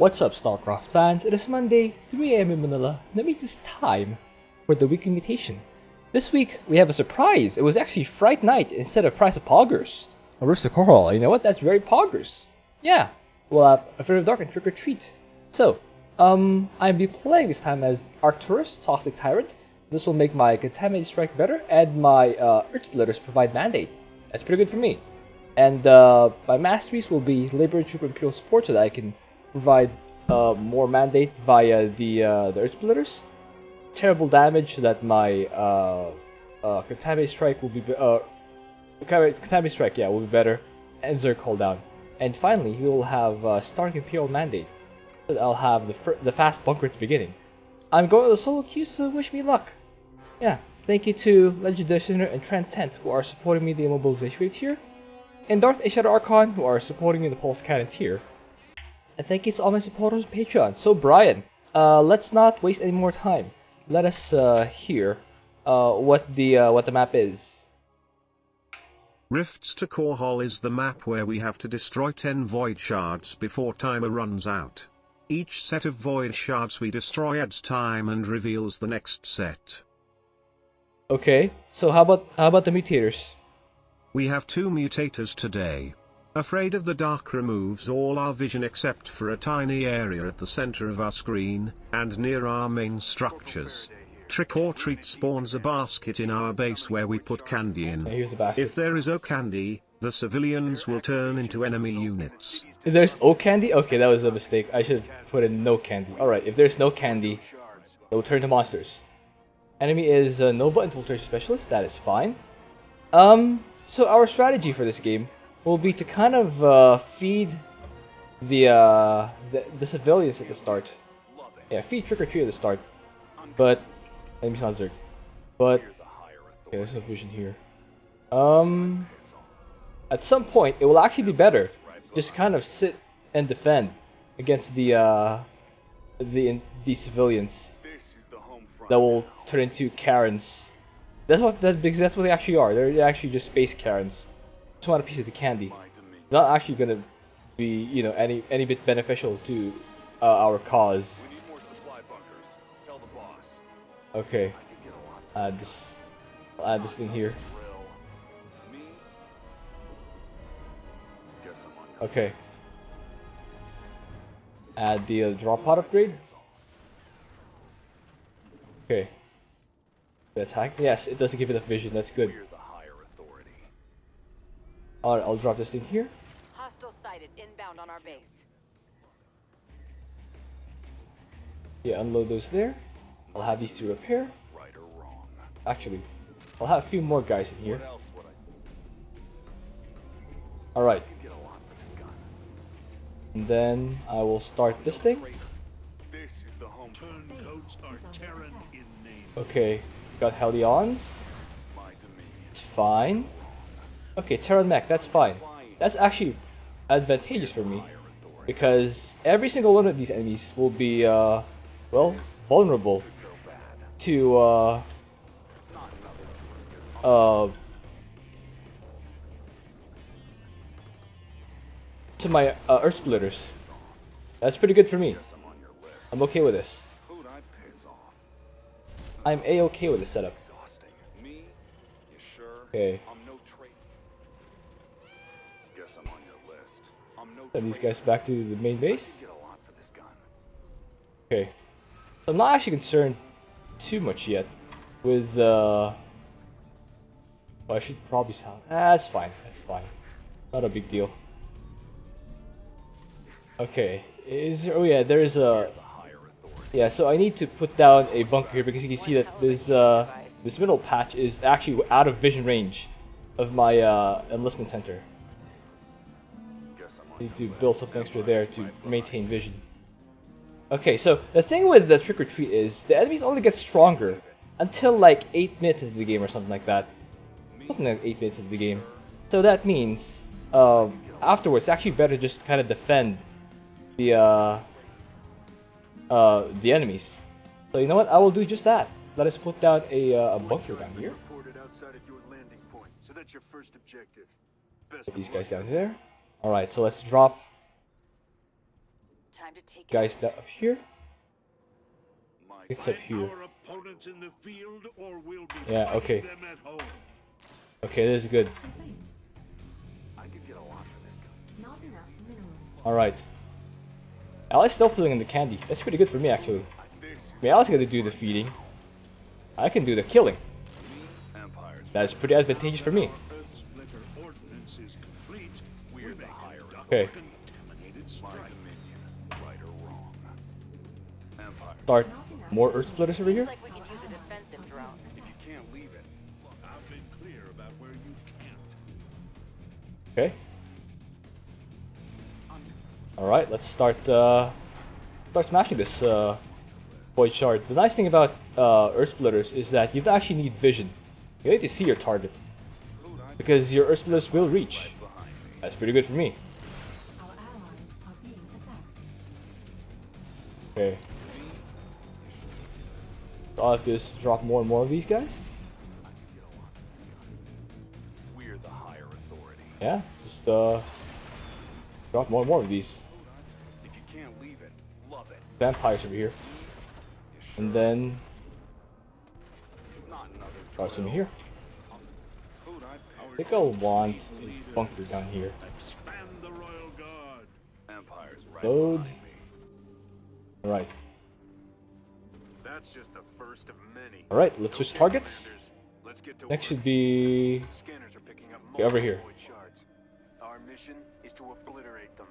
What's up, Starcraft fans? It is Monday, 3 AM in Manila, and that means it's time for the weekly mutation. This week, we have a surprise. It was actually Fright Night instead of Prize of Poggers. A Rooster Coral, you know what? That's very Poggers. Yeah, we'll have a Fear of Dark and Trick or Treat. So, I'll be playing this time as Arcturus, Toxic Tyrant. This will make my Contaminated Strike better, and my Earth Splitters provide Mandate. That's pretty good for me. And my masteries will be Labor, Troop, and Imperial Support so that I can provide more mandate via the Earth Splitters. Terrible damage so that my Contaminated Strike will be Contaminated Strike, yeah, will be better, and Zerg cooldown. And finally, we will have Stark Imperial Mandate, so that I'll have the fast bunker at the beginning. I'm going with the solo queue, so wish me luck. Yeah, thank you to Legend Dishner and Trent who are supporting me in the Immobilization Wave tier, and Darth A Shadow Archon who are supporting me in the Pulse Cannon tier. And thank you to all my supporters on Patreon. So Brian, let's not waste any more time. Let us hear what the map is. Rifts to Core Hall is the map where we have to destroy 10 void shards before timer runs out. Each set of void shards we destroy adds time and reveals the next set. Okay, so how about the mutators? We have 2 mutators today. Afraid of the Dark removes all our vision except for a tiny area at the center of our screen, and near our main structures. Trick or Treat spawns a basket in our base where we put candy in. Okay, here's the basket. If there is no candy, the civilians will turn into enemy units. If there's O candy? Okay, that was a mistake. I should put in no candy. Alright, if there's no candy, they'll turn to monsters. Enemy is Nova Infiltration Specialist, that is fine. So our strategy for this game will be to kind of feed the civilians at the start. Yeah, feed Trick or Treat at the start. But enemy's not Zerg. But okay, there's no vision here. At some point it will actually be better just kind of sit and defend against the civilians that will turn into Karens. Because that's what they actually are. They're actually just space Karens. Just want a piece of the candy. Not actually gonna be, you know, any bit beneficial to our cause. Okay, I'll add this thing here. Okay. Add the drop pod upgrade. Okay. The attack. Yes, it doesn't give it a vision. That's good. Alright, I'll drop this thing here. Hostile sighted inbound on our base. Yeah, unload those there. I'll have these two repair. Actually, I'll have a few more guys in here. Alright. And then I will start this thing. Okay, got Helions. It's fine. Okay, Terran Mech, that's fine. That's actually advantageous for me, because every single one of these enemies will be, well, vulnerable to, to my Earth Splitters. That's pretty good for me. I'm okay with this. I'm A-okay with this setup. Okay. Send these guys back to the main base. Okay. So I'm not actually concerned too much yet with well, I should probably sound. That's fine. That's fine. Not a big deal. Okay. Is there, oh yeah, there is a. Yeah, so I need to put down a bunker here because you can see that this middle patch is actually out of vision range of my enlistment center. I need to build something extra there to maintain vision. Okay, so the thing with the Trick or Treat is the enemies only get stronger until like 8 minutes into the game or something like that. Something like 8 minutes into the game. So that means afterwards, it's actually better just kind of defend the enemies. So you know what? I will do just that. Let us put down a bunker down here. Put these guys down there. Alright, so let's drop Time to take guys that up here. My It's up here. our opponents in the field, or we'll be Yeah, fighting okay. them at home. Okay, this is good. I could get a lot for this. Not enough minerals. Alright. Ali's still filling in the candy. That's pretty good for me, actually. I mean, Ali's gonna do the feeding. I can do the killing. Empires. That's pretty advantageous for me. Earth splitter ordinance is complete. We're the higher. Okay. Contaminated My strike. dominion, right or wrong. Empire. Start more Earth Splitters over here. Like we could use a defensive drone. If you can't leave it, I've been clear about where you can't. Okay. Alright, let's start smashing this void shard. The nice thing about Earth Splitters is that you don't actually need vision. You need to see your target. Because your Earth Splitters will reach. That's pretty good for me. our allies are being attacked. Okay. So I'll have to just drop more and more of these guys. We're the higher authority. Yeah, just drop more and more of these If you can't leave it, love it. vampires over here. And then Not another drop some here. food I think I'll want a bunker down here. Expand the royal guard. Empires right Load. behind me. Alright. That's just the first of many. Alright, let's switch targets. Let's get to Next should be Scanners are picking up okay, over here. void shards. Our mission is to obliterate them.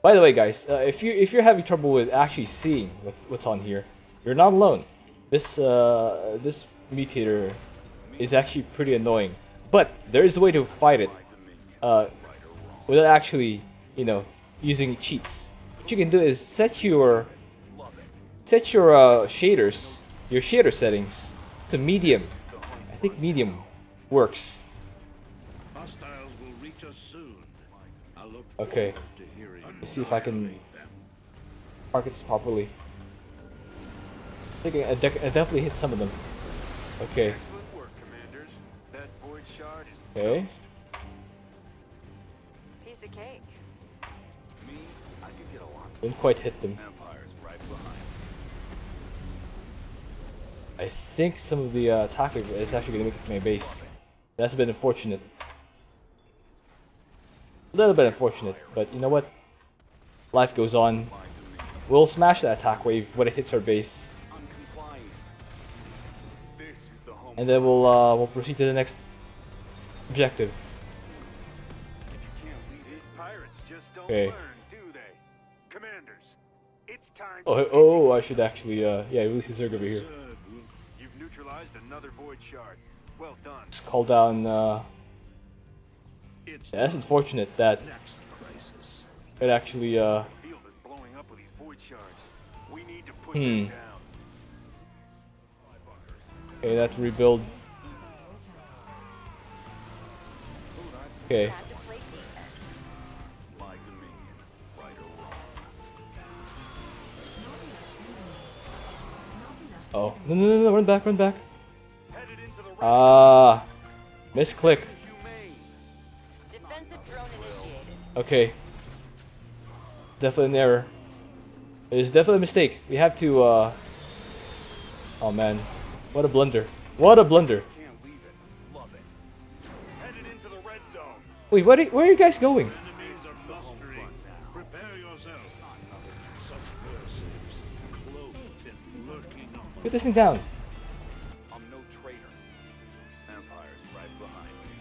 By the way, guys, if you're having trouble with actually seeing what's on here, you're not alone. This this mutator is actually pretty annoying, but there is a way to fight it without actually, you know, using cheats. What you can do is set your shaders, your shader settings to medium. I think medium works. Hostiles will reach us soon. I look Okay. forward to hearing Let's see if I can target this properly. I think I definitely hit some of them. Okay. Excellent work, commanders. That void shard is Okay. Piece of cake. Me, I could get a lot. Didn't quite hit them. Empires right behind. I think some of the attack is actually going to make it to my base. That's a bit unfortunate. A little bit unfortunate, but you know what? Life goes on. We'll smash that attack wave when it hits our base, I'm complying. This is the home. and then we'll proceed to the next objective. If you can't leave These pirates just don't Okay. learn, do they? Commanders, it's time Oh, to oh, I should actually yeah, release the Zerg over here. You've neutralized another void shard. Well done. Just call down. It's Yeah, that's unfortunate that next crisis. it actually The field is blowing up with these void shards. We need to put them down. Okay, that rebuild. Okay. Time to play defense. my dominion, right or wrong. Oh, no, run back. Headed into the Ah, misclick. humane. Defensive drone initiated. Okay. Definitely an error. It is definitely a mistake. We have to, oh man. What a blunder. What a blunder. Can't leave it, love it. Headed into the red zone. Wait, where are you guys going? Enemies are mustering. Prepare yourself. Such forces cloaked and lurking among Put this thing down. I'm no traitor. Empires right behind me.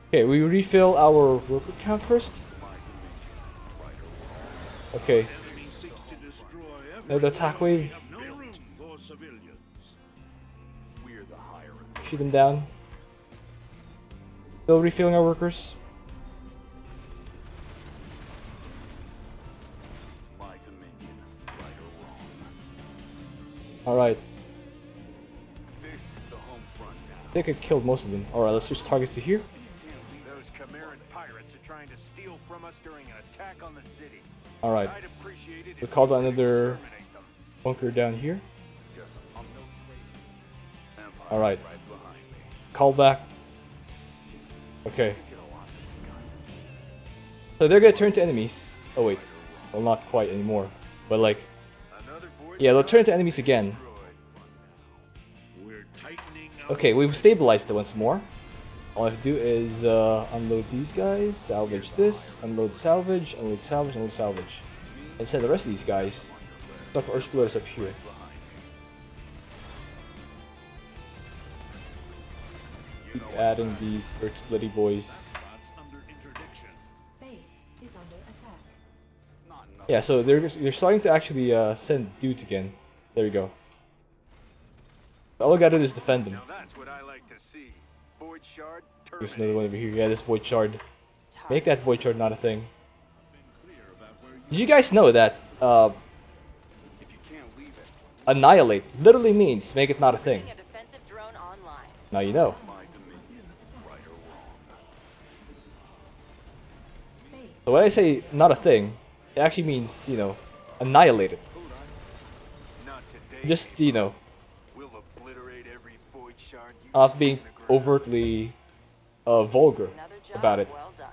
Okay, we refill our worker count first. My dominion, right or wrong. Okay. enemy seeks to destroy Another attack wave. have no room for civilians. We're the higher authority. Shoot them down. Still refilling our workers. My dominion, right or wrong. Alright. This is the home front now. I think I killed most of them. Alright, let's switch targets to here. Those Chimeran pirates are trying to steal from us during an attack on the city. Alright. I'd appreciate it We if called you out could another exterminate them. bunker down here. Yes, I'm no traitor. Empires Alright. right behind me. Call back. Okay. So they're gonna turn to enemies. Oh wait. Well, not quite anymore, but like, Another void yeah, they'll shard turn into enemies again. destroyed. We're tightening up. Okay, we've stabilized it once more. All I have to do is unload these guys, salvage this, unload salvage, unload salvage, unload salvage. And send the rest of these guys. Stuff our splitters up here. Keep adding these Earth Splitty boys. Spots under interdiction. Base is under attack. Not enough. Yeah, so they're starting to actually send dudes again. There we go. All I gotta do is defend them. Now that's what I like to see. Void shard There's another one over here. Yeah, this void shard. Make that void shard not a thing. Been clear about where you Did you guys know that If you can't leave it, annihilate literally means make it not a thing? A defensive drone online. Now you know. my dominion, right or wrong. Base So when I say not a thing, it actually means, you know, annihilate it. Not today. Just, you know, We'll obliterate every void shard you not see being in the ground. overtly vulgar Another job about it. well done.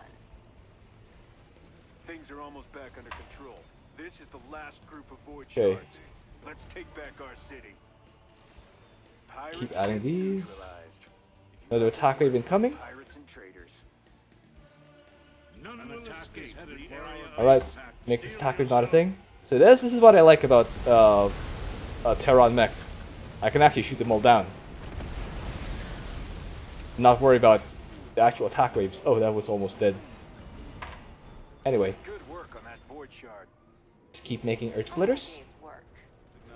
Things are almost back under control. This is the last group of void Okay. shards. Let's take back our city. Pirates Keep adding these. neutralized. Another attack wave incoming. Pirates and traitors. none will escape the area of Alright, attack. make this attack wave not a thing. So this is what I like about Terran Mech. I can actually shoot them all down. Not worry about the actual attack waves. Oh, that was almost dead. Anyway, Good work on that void shard. just keep making Earth Splitters. Day's work. No.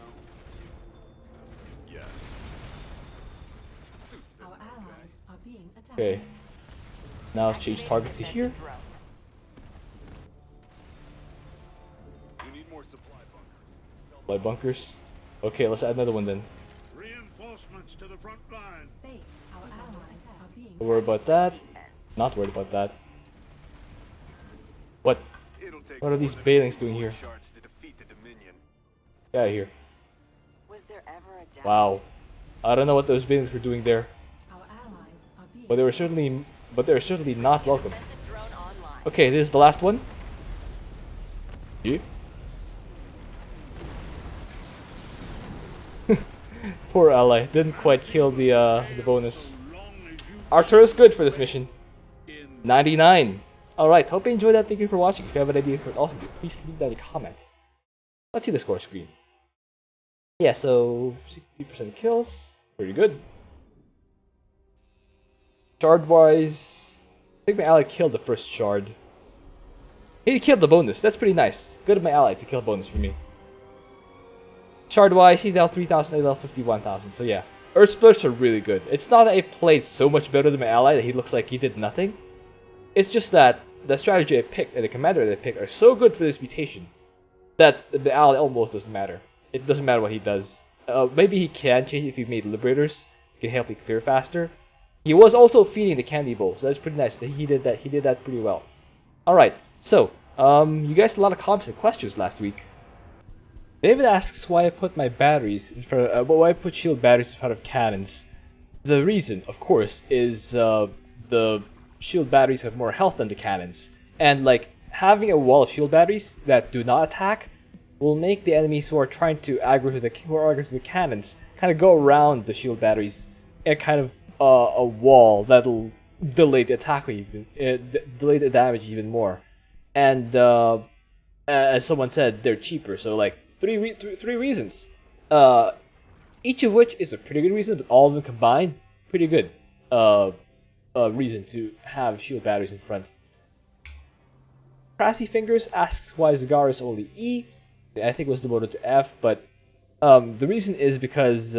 Yeah. our allies are being attacked. Okay. Now change targets to here. Defensive drone. We need more supply bunkers. Light bunkers. Okay, let's add another one then. Reinforcements to the front line. Base our allies are being Don't worry about that. Not worried about that. What? It'll take What are more these than Bailings void doing here? shards to defeat the Dominion. Get out of here. Was there ever a doubt? Wow. I don't know what those Bailings were doing there, our allies are being but they were certainly not welcome. Defensive drone online. Okay, this is the last one. You? Poor ally, didn't quite kill the bonus. Long as you Arthur is good for this mission. in 99. Alright, hope you enjoyed that. Thank you for watching. If you have an idea for it also, please leave that in a comment. Let's see the score screen. Yeah, so 60% kills. Pretty good. Shard wise, I think my ally killed the first shard. He killed the bonus. That's pretty nice. Good of my ally to kill bonus for me. Shard wise, he's out 3,000, I out 51,000. So yeah, Earth Splits are really good. It's not that I played so much better than my ally that he looks like he did nothing. It's just that the strategy I picked and the commander that I picked are so good for this mutation that the ally almost doesn't matter. It doesn't matter what he does. Maybe he can change if he made Liberators. He can help me clear faster. He was also feeding the candy bowl, so that's pretty nice that he did that. He did that pretty well. All right, so you guys had a lot of comments and questions last week. David asks why I put my batteries in front. Why I put shield batteries in front of cannons. The reason, of course, is the shield batteries have more health than the cannons, and like having a wall of shield batteries that do not attack will make the enemies who are trying to aggro to the cannons kind of go around the shield batteries and kind of a wall that'll delay the attack even, delay the damage even more. And as someone said, they're cheaper. So like three reasons, each of which is a pretty good reason, but all of them combined, pretty good reason to have shield batteries in front. Crassy Fingers asks why Zagara is only E. I think it was demoted to F, but the reason is because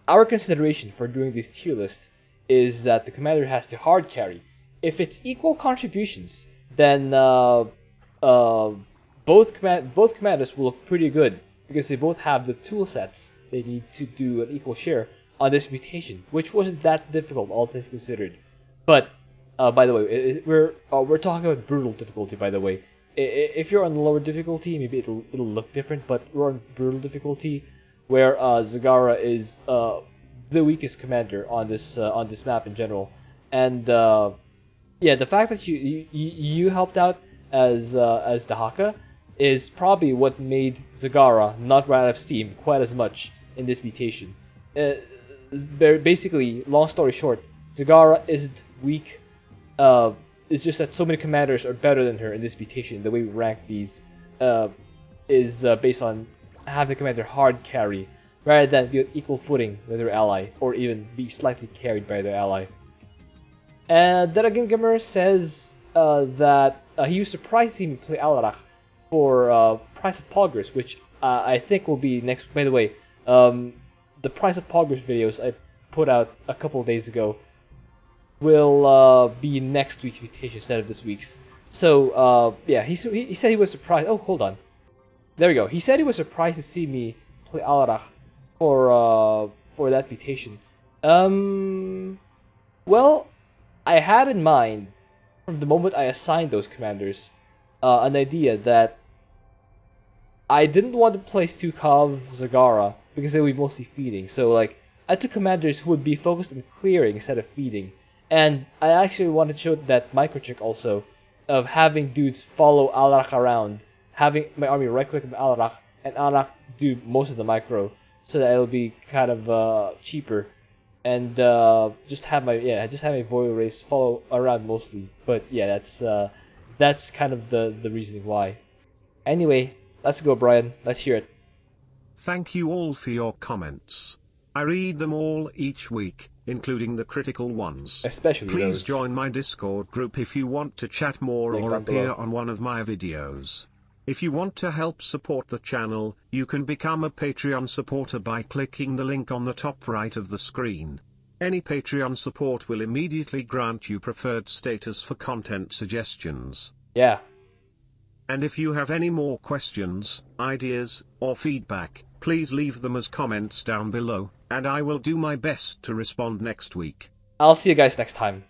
our consideration for doing these tier lists is that the commander has to hard carry. If it's equal contributions, then both commanders will look pretty good because they both have the tool sets they need to do an equal share on this mutation, which wasn't that difficult, all things considered. But by the way, we're talking about brutal difficulty. By the way, if you're on the lower difficulty, maybe it'll look different. But we're on brutal difficulty, where Zagara is the weakest commander on this map in general. And yeah, the fact that you helped out as the Haka is probably what made Zagara not run out of steam quite as much in this mutation. Basically, long story short, Zagara isn't weak. It's just that so many commanders are better than her in this mutation. The way we rank these is based on have the commander hard carry, rather than be on equal footing with their ally, or even be slightly carried by their ally. And Deragengamer says that he was surprised to see me play Alarak for Price of Poggers, which I think will be next. By the way, the Price of Poggers videos I put out a couple of days ago will be next week's mutation instead of this week's. So yeah, he said he was surprised. Oh, hold on. There we go. He said he was surprised to see me play Alarak for that mutation. Well, I had in mind from the moment I assigned those commanders an idea that I didn't want to play Stukov Zagara because they would be mostly feeding. So like I took commanders who would be focused on clearing instead of feeding. And I actually wanted to show that microtrick also of having dudes follow Alarak around, having my army right click on Alarak and Alarak do most of the micro, so that it'll be kind of cheaper. And just have my Void Race follow around mostly. But yeah, that's kind of the reasoning why. Anyway, let's go, Brian. Let's hear it. Thank you all for your comments. I read them all each week, including the critical ones. Especially Please those. join my Discord group if you want to chat more Link or down appear below. on one of my videos. If you want to help support the channel, you can become a Patreon supporter by clicking the link on the top right of the screen. Any Patreon support will immediately grant you preferred status for content suggestions. Yeah. And if you have any more questions, ideas, or feedback, please leave them as comments down below, and I will do my best to respond next week. I'll see you guys next time.